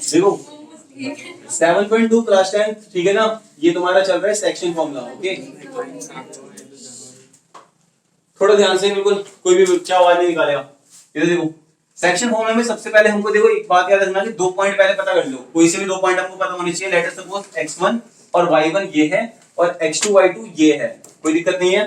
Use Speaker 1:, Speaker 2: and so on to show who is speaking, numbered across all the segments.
Speaker 1: देखो 7.2 क्लास 10, ठीक है ना, ये तुम्हारा चल रहा है सेक्शन फॉर्मूला। ओके, थोड़ा ध्यान से, बिल्कुल कोई भी बच्चा आवाज नहीं निकालेगा। इधर देखो, सेक्शन फॉर्मूला में सबसे पहले हमको देखो एक बात याद रखना कि 2 पॉइंट पहले पता कर लो, कोई से भी 2 पॉइंट हमको पता होने चाहिए। लेट अस सपोज x1 और y1 ये है और x2 y2 ये है, कोई दिक्कत नहीं है।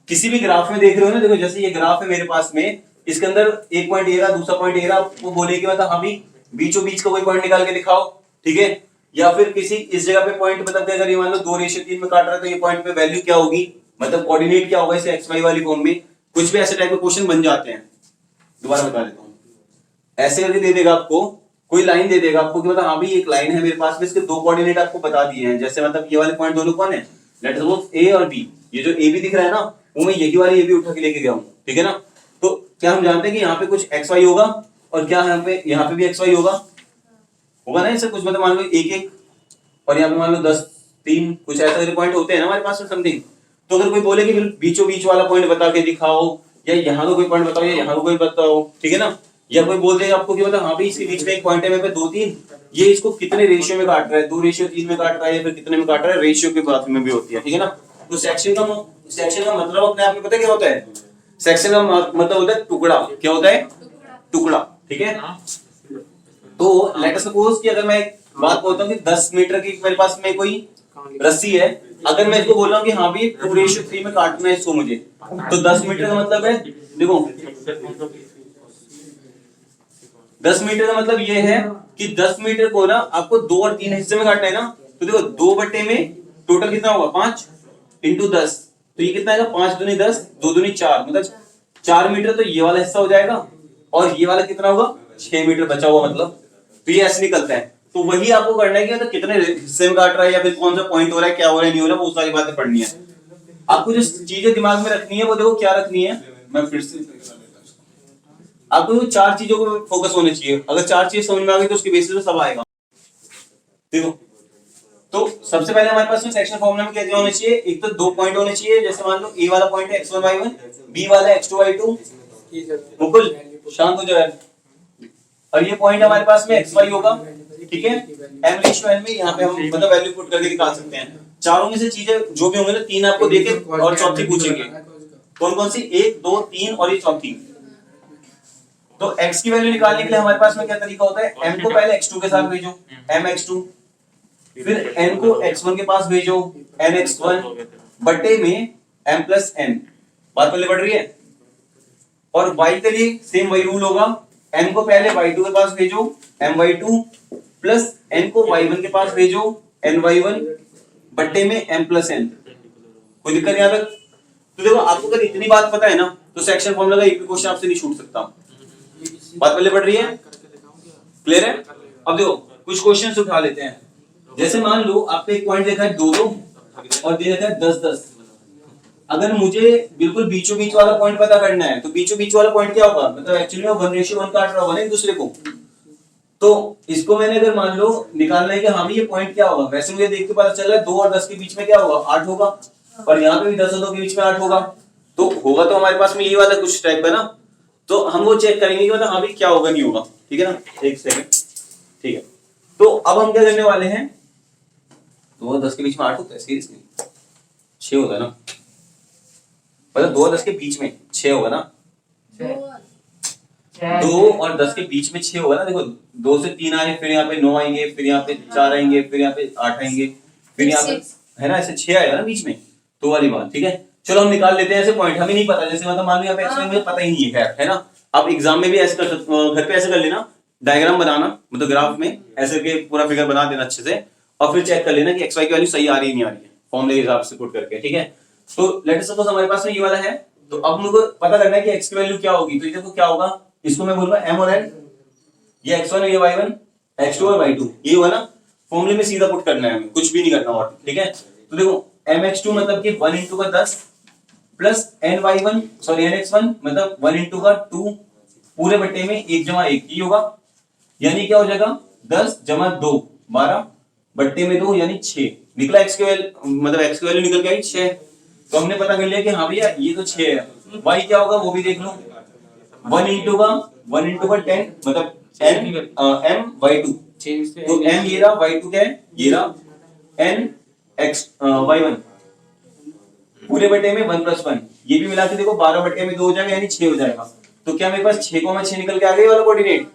Speaker 1: किसी भी ग्राफ में देख रहे हो ना, देखो जैसे ये ग्राफ है मेरे पास में, इसके अंदर एक पॉइंट ए रहा, दूसरा पॉइंट ए रहा, वो बोले कि मतलब हाँ भी बीचों बीच का कोई पॉइंट निकाल के दिखाओ, ठीक है। या फिर किसी इस जगह पे पॉइंट मतलब कि अगर ये मान लो 2:3 में काट रहा है तो ये पॉइंट पे वैल्यू क्या होगी, मतलब कोऑर्डिनेट क्या होगा इसे xy वाली फॉर्म में, कुछ भी ऐसे टाइप के क्वेश्चन बन जाते हैं। दोबारा बता देता हूँ, ऐसे करके दे देगा आपको, कोई लाइन दे देगा आपको कि मतलब हाँ भी एक लाइन है मेरे पास में, इसके 2 कोऑर्डिनेट आपको बता दिए हैं। जैसे मतलब ये वाले पॉइंट दोनों कौन है, लेट अस सपोज ए और बी, ये जो ए बी दिख रहा है ना, वो मैं यही वाली ए बी उठा के लेके गया हूँ, ठीक है ना। तो क्या हम जानते हैं कि यहाँ पे कुछ एक्स वाई होगा और क्या यहाँ पे भी एक्स वाई होगा ना, इससे कुछ मतलब मान लो 1-1 और यहाँ पे मान लो 10-3, कुछ ऐसे पॉइंट होते हैं ना हमारे पास में समथिंग। तो अगर कोई बोले कि बीचों बीच वाला पॉइंट बता के दिखाओ, या यहाँ का कोई पॉइंट बताओ, या यहाँ का कोई बताओ, ठीक है ना। या कोई बोल देगा आपको कि मतलब हाँ भी इसके बीच में एक पॉइंट है मेरे पे 2-3, ये इसको कितने रेशियो में काट रहा है, 2:3 में काट रहा है या फिर कितने में काट रहा है, रेशियो की बात में भी होती है, ठीक है ना। तो सेक्शन का मतलब अपने आप में पता क्या होता है, सेक्शन का मतलब होता है टुकड़ा। क्या होता है, टुकड़ा, ठीक है। तो लेट अस सपोज कि अगर मैं बात बोलता हूँ कि 10 मीटर की मेरे पास में कोई रस्सी है, अगर मैं इसको बोल रहा हूँ कि हाँ भी 2:3 में काटना है इसको मुझे, तो 10 मीटर का मतलब है, देखो 10 मीटर का मतलब ये है कि 10 मीटर को ना आपको 2 और 3 हिस्से में काटना है ना। तो देखो 2 बट्टे में टोटल कितना होगा 5 इंटू 10, तो ये कितना आएगा 5 दूनी 10, 2 दूनी 4, मतलब 4 मीटर तो ये वाला हिस्सा हो जाएगा, और ये वाला कितना होगा 6 मीटर बचा हुआ, मतलब तो ये ऐसे निकलता है। तो वही आपको करना है कि मतलब कितने हिस्से में काट रहा है या फिर कौन सा पॉइंट हो रहा है, क्या हो रहा है, नहीं हो रहा है, वो सारी बातें पढ़नी है आपको। जो चीजें दिमाग में रखनी है वो देखो क्या रखनी है, मैं फिर से आपको वो 4 चीजों को फोकस होने चाहिए। अगर 4 चीज समझ में आ गई तो उसके बेसिस पे सब आएगा। देखो, तो सबसे पहले हमारे पास में सेक्शन फॉर्मूला में क्या होना चाहिए, एक तो 2 पॉइंट होने चाहिए। जैसे मान लो ए वाला पॉइंट है x1 y1, बी वाला है x2 y2, मुकुल शांत हो जाए, और ये पॉइंट हमारे पास में xy होगा, ठीक है। m/n में यहाँ पे हम मतलब वैल्यू पुट करके निकाल सकते हैं। चारों में से चीजें जो भी होंगे ना, 3 आपको देके और चौथी पूछेंगे, कौन कौन सी, 1 2 3 और ये चौथी। तो x की वैल्यू निकालने के लिए हमारे पास में क्या तरीका होता है, m को पहले x2 के साथ भेजो, mx2, फिर n को x1 के पास भेजो, nx1, बटे में m+n। बात पहले बढ़ रही है। और y के लिए सेम वही रूल होगा, n को पहले y2 के पास भेजो, my2, प्लस n को y1 के पास भेजो, ny1, बटे में m+n। कोई दिक्कत यहाँ तक। तो देखो आपको अगर इतनी बात पता है ना, तो सेक्शन फॉर्मूला का एक भी क्वेश्चन आपसे नहीं छूट सकता। बात पहले बढ़ रही है, क्लियर है। अब देखो कुछ क्वेश्चंस उठा लेते हैं। जैसे मान लो आपको एक पॉइंट देखा है 2-2 और दे रखा है 10-10। अगर मुझे बिल्कुल बीचों बीच वाला पॉइंट पता करना है, तो बीचों बीच वाला पॉइंट क्या होगा, मतलब एक्चुअली में 1:1 काट रहा होगा ना एक दूसरे को। तो इसको मैंने अगर मान लो निकालना है कि हाँ ये पॉइंट क्या होगा, वैसे मुझे देख के पता चल रहा है 2 और 10 के बीच में क्या होगा 8 होगा, और यहाँ पे भी 10 और 2 के बीच में 8 होगा। तो होगा तो हमारे पास में यही वाला कुछ टाइप है ना। तो हम वो चेक करेंगे कि मतलब हाँ भाई क्या होगा नहीं होगा, ठीक है ना। एक सेकंड, ठीक है। तो अब हम क्या करने वाले हैं, 2 और 10 के बीच में 8 होता है, सीरियसली 6 होता है ना, मतलब 2 और 10 के बीच में 6 होगा ना, 2 और 10 के बीच में 6 होगा ना। देखो 2 से 3 आए, फिर यहाँ पे 9 आएंगे, फिर यहाँ पे 4 आएंगे, फिर यहाँ पे 8 आएंगे, फिर यहाँ पे है ना ऐसे 6 आएगा ना बीच में, तो वाली बात, ठीक है। चलो हम निकाल लेते हैं ऐसे पॉइंट, हमें नहीं पता, जैसे मतलब मान लो यहाँ पे एक्स मुझे पता ही नहीं है ना। आप एग्जाम में भी ऐसे कर सकते, घर पे ऐसे कर लेना, डायग्राम बनाना, मतलब ग्राफ में ऐसे के पूरा फिगर बना देना अच्छे से, और फिर चेक कर लेना कि एक्स वाई की वैल्यू सही आ रही है नहीं आ रही है, फॉर्मूले के हिसाब से पुट करके, ठीक है। तो लेट्स सपोज हमारे पास में ये वाला है, तो अब मुझे पता करना है कि एक्स की वैल्यू क्या होगी। तो ये देखो क्या होगा, इसको मैं बोलूंगा m और n, ये x1 ये y1, x2 और y2, ये हुआ ना। फॉर्मूले में सीधा पुट करना है हमें, कुछ भी नहीं करना और, ठीक है। तो देखो mx2 मतलब कि 1 इंटू का 10 प्लस ny1 सॉरी nx1 मतलब 1 इंटू का 2 पूरे बट्टे में 1 जमा 1 ही होगा, यानी क्या हो जाएगा 10 जमा 2 12 बट्टे में 2 यानी 6 निकला। x की वैल्यू मतलब x की वैल्यू निकल के आई 6। तो हमने पता कर लिया कि हाँ भैया ये तो 6 है। y क्या होगा वो भी देख लो, 1 इंटू का 1 इंटू का 10 मतलब m/2, तो m ये रहा, y2 क्या है, ये रहा n x y1 पूरे बटे में 1 + 1, ये भी मिला के देखो 12 बटे में 2 हो जाएगा, यानी 6 हो जाएगा। तो क्या मेरे पास 6 को 6 निकल के आ गए वाला कोऑर्डिनेट।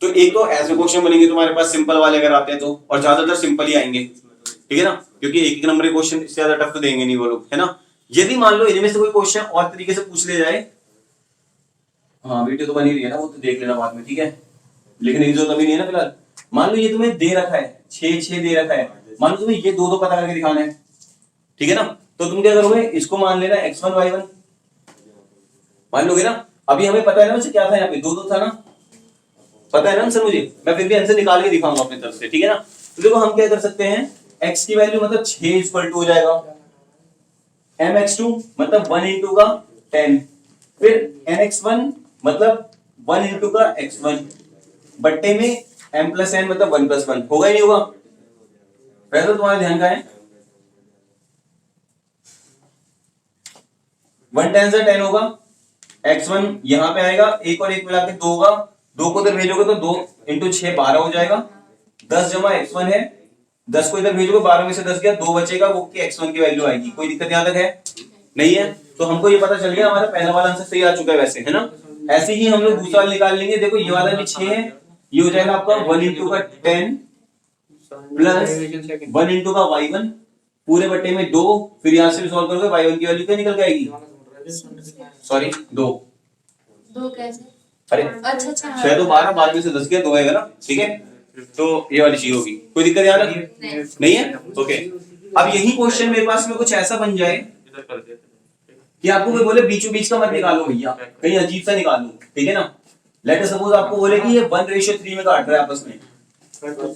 Speaker 1: तो एक तो ऐसे क्वेश्चन बनेंगे तुम्हारे पास सिंपल वाले अगर आते हैं तो, और ज्यादातर सिंपल ही आएंगे, ठीक है ना, क्योंकि एक नंबर के क्वेश्चन इससे ज्यादा टफ तो देंगे नहीं वो लोग, है ना। यदि मान लो इनमें से कोई क्वेश्चन और तरीके से पूछ ले जाए, हाँ वीडियो तो बनी रही है ना, वो तो देख लेना बाद में, ठीक है, लेकिन एक जो कभी नहीं है ना फिलहाल। मान लो ये तुम्हें दे रखा है 6 दे रखा है, मान लो तुम्हें ये दो पता करके दिखाना है, ठीक है ना, तो तुम क्या करोगे, इसको मान लेना x1 y1 मान लोगे ना। अभी हमें पता है ना वैसे क्या था, यहाँ पे 2 था ना, पता है ना आंसर मुझे, मैं फिर भी आंसर निकाल के दिखाऊंगा अपनी तरफ से, ठीक है ना। तो देखो हम क्या कर सकते हैं, x की वैल्यू मतलब 6 = हो जाएगा mx2 मतलब 1 इंटू का 10, फिर nx1 मतलब 1 इंटू का x1 बट्टे में m + n मतलब 1 + 1, होगा ही नहीं होगा, वैसे तो तुम्हारे ध्यान का है 1 10 से 10 होगा, x1 यहां पे आएगा, एक और एक मिला के 2 होगा, 2 को इधर भेजोगे तो 2 इंटू 6 12 हो जाएगा, 10 जमा x1 है, 10 को इधर भेजोगे 12 में से 10 गया, 2 बचेगा, वो की x1 की वैल्यू आएगी। कोई दिक्कत यहां तक है, नहीं है, तो हमको ये पता चल गया हमारा पहला वाला आंसर सही आ चुका है वैसे, है ना। ऐसे ही हम लोग दूसरा वाला निकाल लेंगे, देखो ये वाला भी 6 है, ये हो जाएगा आपका 1 इंटू का 10 प्लस 1 इंटू का y1 पूरे बटे में 2, फिर यहां से भी सॉल्व करोगे y1 की वैल्यू क्या निकल के आएगी, सॉरी 2
Speaker 2: कैसे,
Speaker 1: अरे
Speaker 2: अच्छा
Speaker 1: 6 तो 12, 12 में से 10 गया 2 आएगा ना, ठीक है, तो ये वाली चीज होगी। कोई दिक्कत याद नहीं है, ओके। अब यही क्वेश्चन मेरे पास में कुछ ऐसा बन जाए कि आपको कोई बोले बीचों बीच का मत निकालो भैया, कहीं अजीब सा निकालो, ठीक है ना। लेट अस सपोज आपको बोले कि ये 1:3 में काट रहा है आपस में,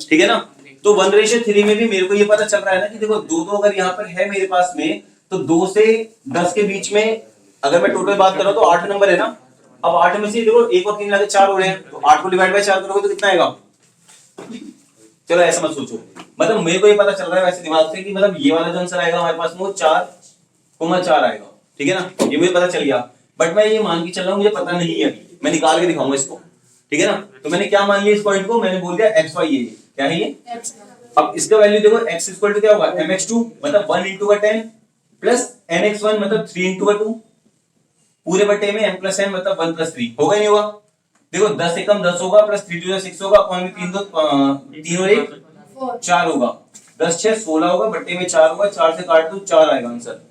Speaker 1: ठीक है ना, तो 1:3 में भी मेरे को ये पता चल रहा है ना कि देखो 2 अगर यहाँ पर है मेरे पास में, तो 2 से 10 के बीच में अगर मैं टोटल बात कर रहा हूं तो 8 नंबर है ना। अब 8 में से देखो 1 और 3 मिला के 4 हो रहे हैं, तो 8 को डिवाइड बाय 4 करोगे तो कितना आएगा, चलो ऐसा मत सोचो, मतलब मेरे को ये पता चल रहा है वैसे दिमाग से कि मतलब ये वाला जो आंसर आएगा हमारे पास में वो 4,4 आएगा, ठीक है ना, ये मुझे पता चल गया। बट मैं ये मान के चल रहा हूँ मुझे पता नहीं है, अभी मैं निकाल के दिखाऊंगा इसको, ठीक है ना। तो मैंने क्या मान लिया इस पॉइंट को, मैंने बोल दिया एक्स वाई, ये क्या है ये, अब इसका वैल्यू देखो x इक्वल टू क्या होगा mx2 मतलब 1 इंटू का 10 प्लस nx1 मतलब 3 इंटू का 2 पूरे बटे में m प्लस n मतलब 1 प्लस 3, होगा ही नहीं होगा। देखो 10 से कम 10 होगा, प्लस 3 2 6 होगा, अपॉन में 3 और 1 4 होगा, 10 6 16 होगा, बटे में 4 होगा, 4 से काट दो 4 आएगा आंसर।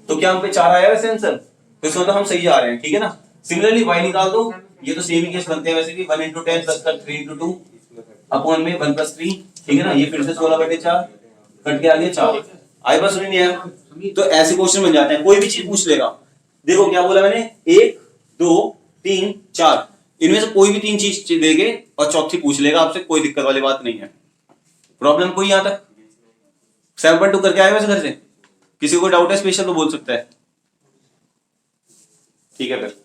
Speaker 1: तो क्या हम पे 4 आया वैसे आंसर, तो इसका मतलब हम सही जा रहे हैं, ठीक है ना। सिमिलरली y निकाल दो, ये तो सेम ही केस बनते हैं वैसे भी, 1 इंटू 10 प्लस 3 इंटू 2 अपॉन में 1 प्लस 3, ठीक है ना, ये फिर से 16 बटे 4 कट के आ गया 4, आई बस नहीं आया। तो ऐसे क्वेश्चन बन जाते हैं, कोई भी चीज पूछ लेगा। देखो क्या बोला मैंने, 1 2 3 4 इनमें से कोई भी 3 चीज देगे और चौथी पूछ लेगा आपसे, कोई दिक्कत वाली बात नहीं है, प्रॉब्लम कोई यहां तक। 7.2 करके आए वैसे घर से, किसी को डाउट है स्पेशल तो बोल सकता है, ठीक है फिर।